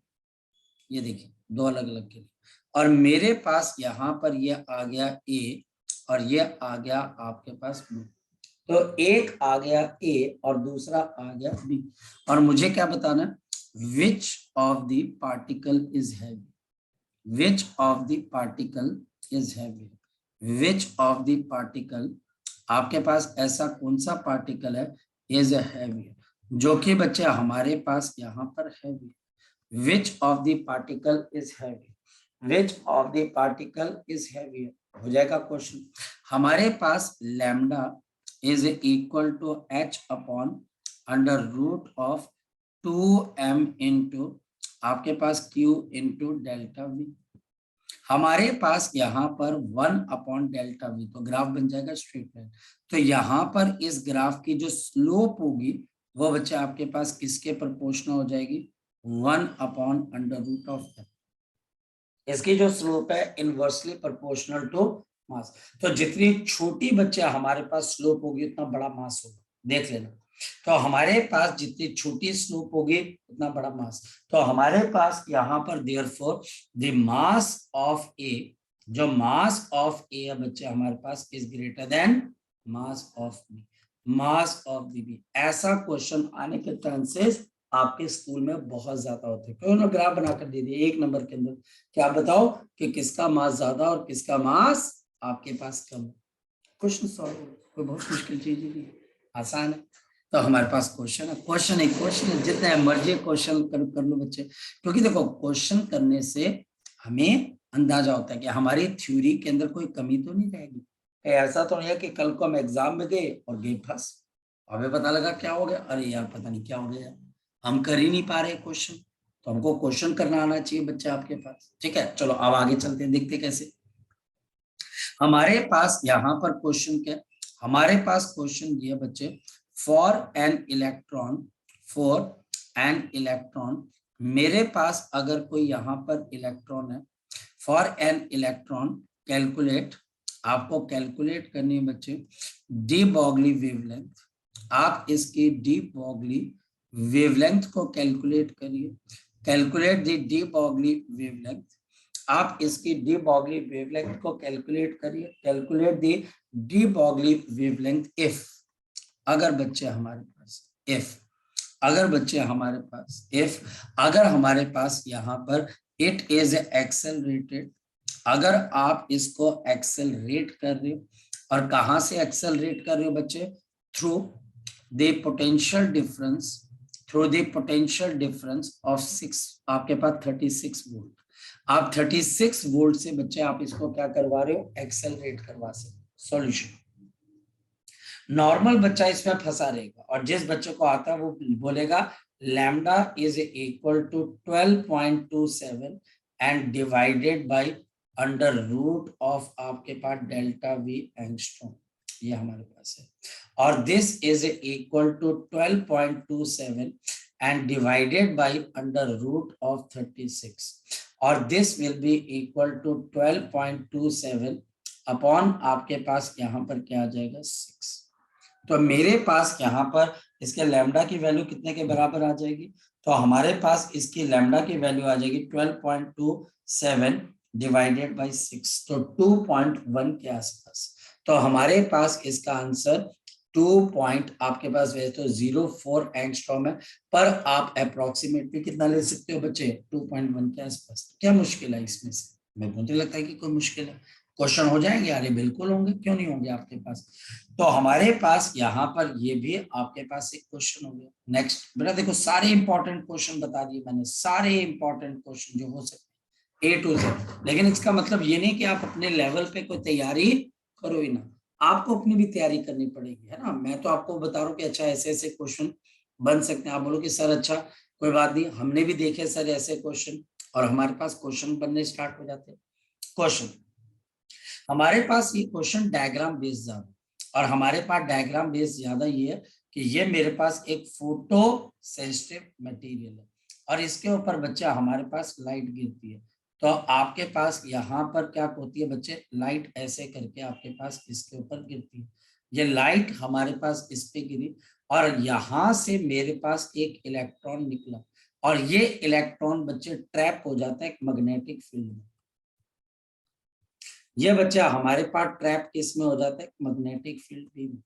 ये देखिए दो अलग अलग के लिए, और मेरे पास यहाँ पर ये आ गया ए और ये आ गया आपके पास बी। तो एक आ गया ए और दूसरा आ गया बी, और मुझे क्या बताना है, which of the particle is heavy, which of the particle is heavy, which of the particle, आपके पास ऐसा कौन सा पार्टिकल है is heavy, जो कि बच्चे हमारे पास यहाँ पर heavy, which of the particle is heavy, which of the particle is heavy हो जाएगा क्वेश्चन। हमारे पास lambda is equal to h upon under root of 2m into आपके पास q into डेल्टा v। हमारे पास यहाँ पर 1/Δv, तो ग्राफ बन जाएगा स्ट्रेट लाइन। तो यहाँ पर इस ग्राफ की जो स्लोप होगी वो बच्चे आपके पास किसके प्रोपोर्शनल हो जाएगी, 1/√f। इसकी जो स्लोप है इनवर्सली प्रोपोर्शनल टू मास। तो जितनी छोटी बच्चे हमारे पास स्लोप होगी उतना बड़ा मास होगा, देख लेना। तो हमारे पास जितनी छोटी स्लोप होगी उतना बड़ा मास। तो हमारे पास यहाँ पर therefore the mass of A, जो मास ऑफ ए है बच्चे हमारे पास is greater than mass of B, mass of the B. ऐसा क्वेश्चन आने के चांसेस आपके स्कूल में बहुत ज्यादा होते हैं। क्यों ना ग्राफ बनाकर दे दिए एक नंबर के अंदर कि आप बताओ कि किसका मास ज्यादा और किसका मास आपके पास कम। क्वेश्चन सॉल्व, कोई बहुत मुश्किल चीज नहीं है, आसान है। तो हमारे पास क्वेश्चन है, क्वेश्चन है, जितने मर्जी क्वेश्चन कर लो बच्चे, क्योंकि देखो क्वेश्चन करने से हमें अंदाजा होता है कि हमारी थ्योरी के अंदर कोई कमी तो नहीं रहेगी। ऐसा तो नहीं है कि कल को हम एग्जाम में गए और गए फंस, हमें पता लगा क्या हो गया, अरे यार पता नहीं क्या हो गया, हम कर ही नहीं पा रहे क्वेश्चन। तो हमको क्वेश्चन करना आना चाहिए बच्चे आपके पास, ठीक है। चलो अब आगे चलते हैं, देखते कैसे। हमारे पास यहाँ पर क्वेश्चन क्या, हमारे पास क्वेश्चन ये बच्चे, फॉर एन इलेक्ट्रॉन, मेरे पास अगर कोई यहाँ पर इलेक्ट्रॉन है, फॉर एन इलेक्ट्रॉन कैलकुलेट, आपको कैलकुलेट करनी है बच्चे डी ब्रॉगली वेवलेंथ। आप इसकी डी ब्रॉगली वेवलेंथ को कैलकुलेट करिए, calculate the D Broglie wavelength. आप इसकी डी ब्रॉगली वेवलेंथ को कैलकुलेट करिए, calculate the D Broglie wavelength if, अगर बच्चे हमारे पास इफ, अगर बच्चे हमारे पास इफ, अगर हमारे पास यहाँ पर इट इज एक्सेलरेटेड, अगर आप इसको एक्सेलरेट कर रहे हो, और कहाँ से एक्सेलरेट कर रहे हो बच्चे, through the potential difference, through the potential difference of 6, आपके पास 36 वोल्ट, आप 36 वोल्ट से बच्चे आप इसको क्या करवा रहे हो, एक्सेलरेट करवा सकते। सॉल्यूशन, नॉर्मल बच्चा इसमें फंसा रहेगा, और जिस बच्चे को आता है वो बोलेगा lambda is equal to 12.27 and divided by under root of आपके पास डेल्टा वी एंगस्ट्रॉम, ये हमारे पास है, और this is equal to 12.27 and divided by under root of 36, और this will be equal to 12.27 upon आपके पास यहाँ पर क्या आ जाएगा 6। तो मेरे पास यहाँ पर इसके लैम्डा की वैल्यू कितने के बराबर आ जाएगी, तो हमारे पास इसकी लैम्डा की वैल्यू आ जाएगी 12.27 डिवाइडेड बाय 6, तो 2.1 के आसपास। तो हमारे पास इसका आंसर 2 आपके पास वैसे तो 0.4 एंगस्ट्रॉम है, पर आप अप्रोक्सीमेटली कितना ले सकते हो बच्चे, 2.1 के आसपास। क्या मुश्किल है इसमें से, मेरे को नहीं लगता है कि कोई मुश्किल है। क्वेश्चन हो जाएंगे, अरे बिल्कुल होंगे, क्यों नहीं होंगे आपके पास। तो हमारे पास यहाँ पर ये भी आपके पास एक क्वेश्चन हो गया। नेक्स्ट बेटा देखो, सारे इंपॉर्टेंट क्वेश्चन बता दिए मैंने, सारे इंपॉर्टेंट क्वेश्चन जो हो सकते हैं A to Z। लेकिन इसका मतलब ये नहीं कि आप अपने लेवल पे कोई तैयारी करो ही ना, आपको अपनी भी तैयारी करनी पड़ेगी, है ना। मैं तो आपको बता रहा हूँ कि अच्छा ऐसे ऐसे क्वेश्चन बन सकते हैं। आप बोलो कि सर अच्छा कोई बात नहीं, हमने भी देखे सर ऐसे क्वेश्चन, और हमारे पास क्वेश्चन बनने स्टार्ट हो जाते हैं। क्वेश्चन हमारे पास ये क्वेश्चन डायग्राम बेस्ड ज्यादा, और हमारे पास डायग्राम बेस्ड ज्यादा ये है कि ये मेरे पास एक फोटो सेंसिटिव मटेरियल है। और इसके ऊपर बच्चा हमारे पास लाइट गिरती है, तो आपके पास यहाँ पर क्या होती है बच्चे, लाइट ऐसे करके आपके पास इसके ऊपर गिरती है। ये लाइट हमारे पास इस पे गिरी और यहाँ से मेरे पास एक इलेक्ट्रॉन निकला और ये इलेक्ट्रॉन बच्चे ट्रैप हो जाता है एक मैग्नेटिक फील्ड में। ये बच्चा हमारे पास ट्रैप किस में हो जाता है, मैग्नेटिक फील्ड बी में।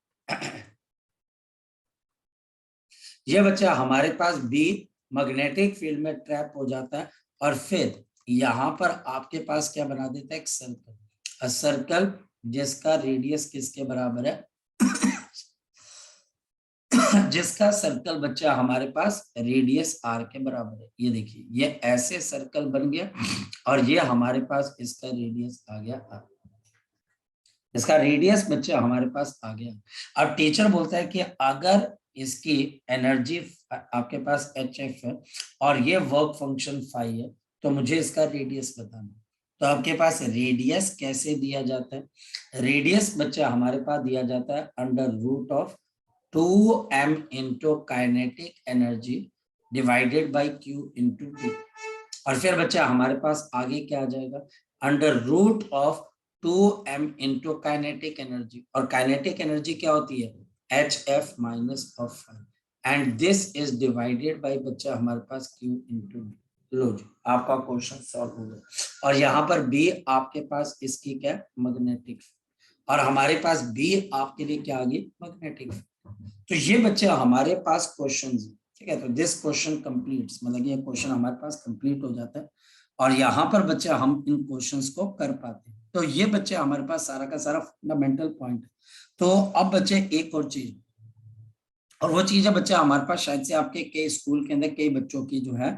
ये बच्चा हमारे पास बी मैग्नेटिक फील्ड में ट्रैप हो जाता है और फिर यहाँ पर आपके पास क्या बना देता है, एक सर्कल, सर्कल जिसका रेडियस किसके बराबर है जिसका सर्कल बच्चा हमारे पास रेडियस आर के बराबर है। ये देखिए ये ऐसे सर्कल बन गया और ये हमारे पास इसका रेडियस आ गया आर, इसका रेडियस बच्चा हमारे पास आ गया। अब टीचर बोलता है कि अगर इसकी एनर्जी आपके पास HF है और ये वर्क फंक्शन फाई है तो मुझे इसका रेडियस बताना। तो आपके पास रेडियस कैसे दिया जाता है, रेडियस बच्चा हमारे पास दिया जाता है under root of 2m into kinetic energy divided by q into T. और फिर बच्चा हमारे पास आगे क्या आ जाएगा, under root of 2m into kinetic energy, और काइनेटिक एनर्जी क्या होती है, HF minus of and this is divided by बच्चा हमारे पास q इंटू डी। लो जी आपका क्वेश्चन सॉल्व हो गया। और यहाँ पर B आपके पास इसकी क्या, मैग्नेटिक, और हमारे पास B आपके लिए क्या आ गई, मैग्नेटिक। तो ये बच्चे हमारे पास क्वेश्चन, ठीक है। तो दिस क्वेश्चन कंप्लीट्स, मतलब ये क्वेश्चन हमारे पास कंप्लीट हो जाता है और यहाँ पर बच्चे हम इन क्वेश्चंस को कर पाते हैं। तो ये बच्चे हमारे पास सारा का सारा फंडामेंटल पॉइंट है। तो अब बच्चे एक और चीज, और वो चीज है बच्चा हमारे पास शायद से आपके कई स्कूल के अंदर कई बच्चों की जो है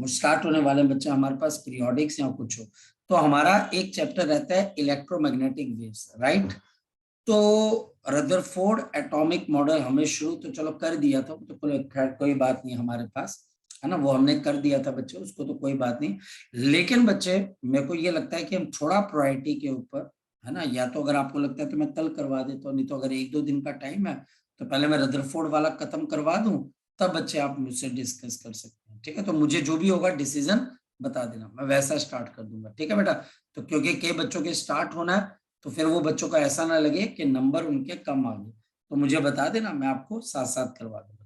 स्टार्ट होने वाले बच्चे हमारे पास पीरियोडिक्स या कुछ हो, तो हमारा एक चैप्टर रहता है इलेक्ट्रोमैग्नेटिक वेव्स, राइट। तो रदरफोर्ड एटॉमिक मॉडल हमें शुरू तो चलो कर दिया था, तो कोई बात नहीं हमारे पास, है ना, वो हमने कर दिया था बच्चे, उसको तो कोई बात नहीं। लेकिन बच्चे मेरे को ये लगता है कि हम थोड़ा प्रायोरिटी के ऊपर, है ना, या तो अगर आपको लगता है तो मैं कल करवा देता हूँ, नहीं तो अगर 1-2 दिन का टाइम है तो पहले मैं रदरफोर्ड वाला खत्म करवा दूं, तब बच्चे आप मुझसे डिस्कस कर सकते हैं, ठीक है। तो मुझे जो भी होगा डिसीजन बता देना, मैं वैसा स्टार्ट कर दूंगा, ठीक है बेटा। तो क्योंकि कई बच्चों के स्टार्ट होना है तो फिर वो बच्चों को ऐसा ना लगे कि नंबर उनके कम आ गए, तो मुझे बता देना, मैं आपको साथ साथ करवा दूंगा।